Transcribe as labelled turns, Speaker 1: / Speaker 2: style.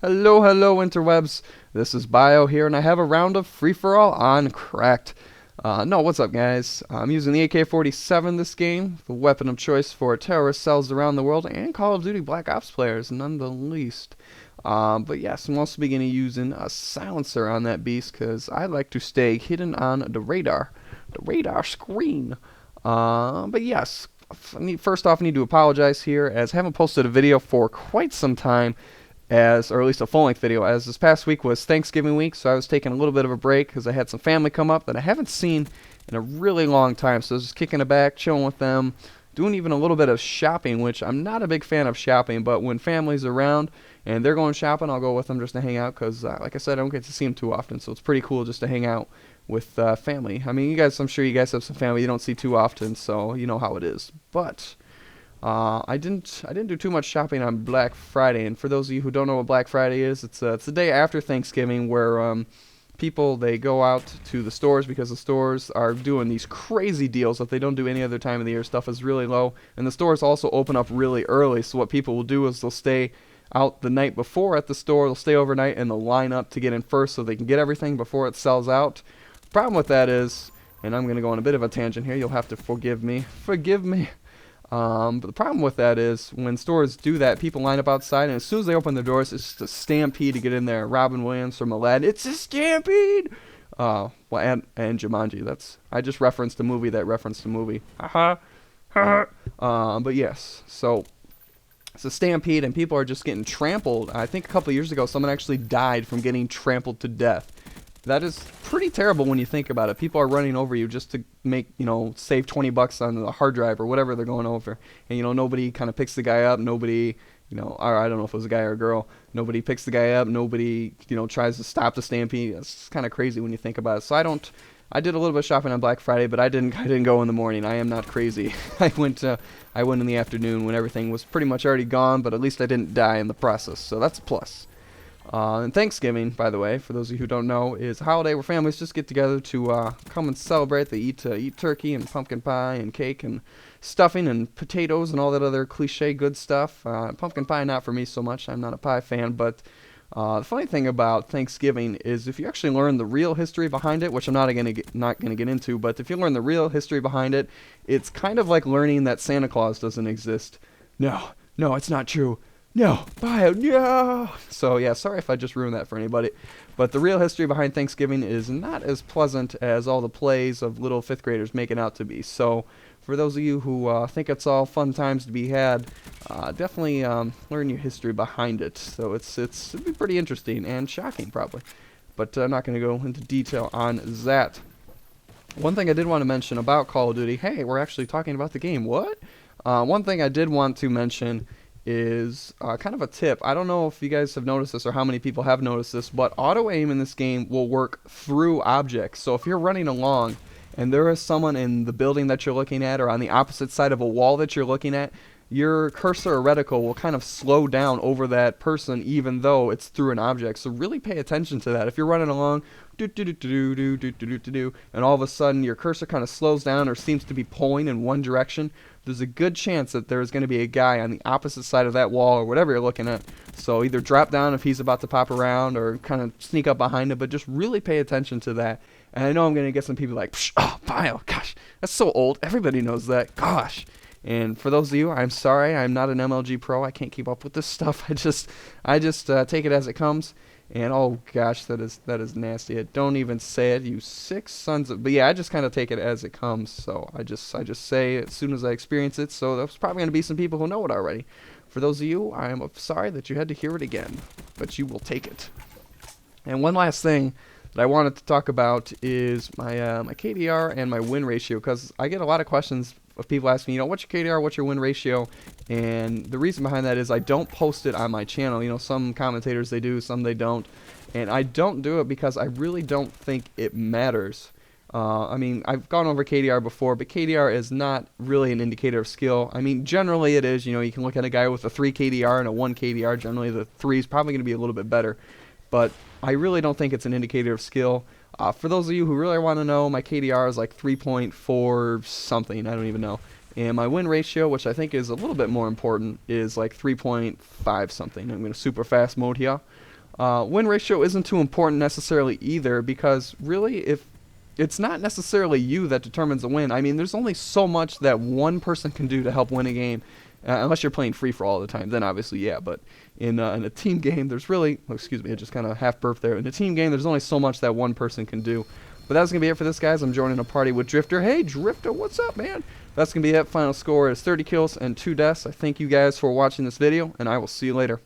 Speaker 1: Hello, hello, interwebs. This is Bio here, and I have a round of free-for-all on Cracked. No, what's up, guys? I'm using the AK-47 this game, the weapon of choice for terrorist cells around the world, and Call of Duty Black Ops players, none the least. But yes, I'm also beginning using a silencer on that beast, because I like to stay hidden on the radar screen. But yes, first off, I need to apologize here, as I haven't posted a video for quite some time, or at least a full-length video, as this past week was Thanksgiving week, so I was taking a little bit of a break because I had some family come up that I haven't seen in a really long time, so I was just kicking it back, chilling with them, doing even a little bit of shopping, which I'm not a big fan of shopping, but when family's around and they're going shopping, I'll go with them just to hang out because, like I said, I don't get to see them too often, so it's pretty cool just to hang out with family. I mean, I'm sure you guys have some family you don't see too often, so you know how it is, but I didn't do too much shopping on Black Friday, and for those of you who don't know what Black Friday is, it's the day after Thanksgiving where people they go out to the stores because the stores are doing these crazy deals that they don't do any other time of the year. Stuff is really low, and the stores also open up really early. So what people will do is they'll stay out the night before at the store, they'll stay overnight, and they'll line up to get in first so they can get everything before it sells out. The problem with that is, and I'm going to go on a bit of a tangent here, you'll have to forgive me. Forgive me. But the problem with that is when stores do that, people line up outside, and as soon as they open the doors, it's just a stampede to get in there. Robin Williams from Aladdin, it's a stampede. Well, and Jumanji. I just referenced a movie that referenced a movie. Haha, haha. But yes, so it's a stampede, and people are just getting trampled. I think a couple of years ago, someone actually died from getting trampled to death. That is pretty terrible when you think about it. People are running over you just to save 20 bucks on the hard drive or whatever they're going over. And, nobody kind of picks the guy up. Nobody, or I don't know if it was a guy or a girl. Nobody picks the guy up. Nobody, tries to stop the stampede. It's kind of crazy when you think about it. So I did a little bit of shopping on Black Friday, but I didn't go in the morning. I am not crazy. I went in the afternoon when everything was pretty much already gone, but at least I didn't die in the process. So that's a plus. And Thanksgiving, by the way, for those of you who don't know, is a holiday where families just get together to come and celebrate. They eat turkey and pumpkin pie and cake and stuffing and potatoes and all that other cliche good stuff. Pumpkin pie, not for me so much. I'm not a pie fan, but the funny thing about Thanksgiving is if you actually learn the real history behind it, which I'm not gonna get into, but if you learn the real history behind it, it's kind of like learning that Santa Claus doesn't exist. No, no, it's not true. No, bio, no. So yeah, sorry if I just ruined that for anybody. But the real history behind Thanksgiving is not as pleasant as all the plays of little fifth graders make it out to be. So for those of you who think it's all fun times to be had, definitely learn your history behind it. So it'd be pretty interesting and shocking probably. But I'm not going to go into detail on that. One thing I did want to mention about Call of Duty. Hey, we're actually talking about the game. What? One thing I did want to mention is kind of a tip. I don't know if you guys have noticed this or how many people have noticed this, but auto aim in this game will work through objects. So if you're running along and there is someone in the building that you're looking at or on the opposite side of a wall that you're looking at, your cursor or reticle will kind of slow down over that person even though it's through an object. So really pay attention to that. If you're running along, and all of a sudden your cursor kind of slows down or seems to be pulling in one direction, there's a good chance that there's going to be a guy on the opposite side of that wall or whatever you're looking at. So either drop down if he's about to pop around or kind of sneak up behind him, but just really pay attention to that. And I know I'm going to get some people like, oh, bio, gosh, that's so old. Everybody knows that. Gosh. And for those of you, I'm sorry, I'm not an MLG pro. I can't keep up with this stuff. I just take it as it comes. And oh gosh, that is nasty. Don't even say it, you sick sons of. But yeah, I just kind of take it as it comes. So I just say it as soon as I experience it. So there's probably going to be some people who know it already. For those of you, I am sorry that you had to hear it again, but you will take it. And one last thing that I wanted to talk about is my my KDR and my win ratio, because I get a lot of questions of people asking me, what's your KDR, what's your win ratio? And the reason behind that is I don't post it on my channel. Some commentators they do, some they don't. And I don't do it because I really don't think it matters. I mean, I've gone over KDR before, but KDR is not really an indicator of skill. I mean, generally it is. You can look at a guy with a 3 KDR and a 1 KDR. Generally, the 3 is probably going to be a little bit better. But I really don't think it's an indicator of skill. For those of you who really want to know, my KDR is like 3.4 something. I don't even know. And my win ratio, which I think is a little bit more important, is like 3.5 something. I'm going to super fast mode here. Win ratio isn't too important necessarily either, because really, if it's not necessarily you that determines a win. I mean, there's only so much that one person can do to help win a game, unless you're playing free for all the time. Then obviously, yeah. But in a team game, there's really, oh, excuse me, I just kind of half burped there. In a team game, there's only so much that one person can do. But that's gonna be it for this, guys. I'm joining a party with Drifter. Hey, Drifter, what's up, man? That's gonna be it. Final score is 30 kills and 2 deaths. I thank you guys for watching this video, and I will see you later.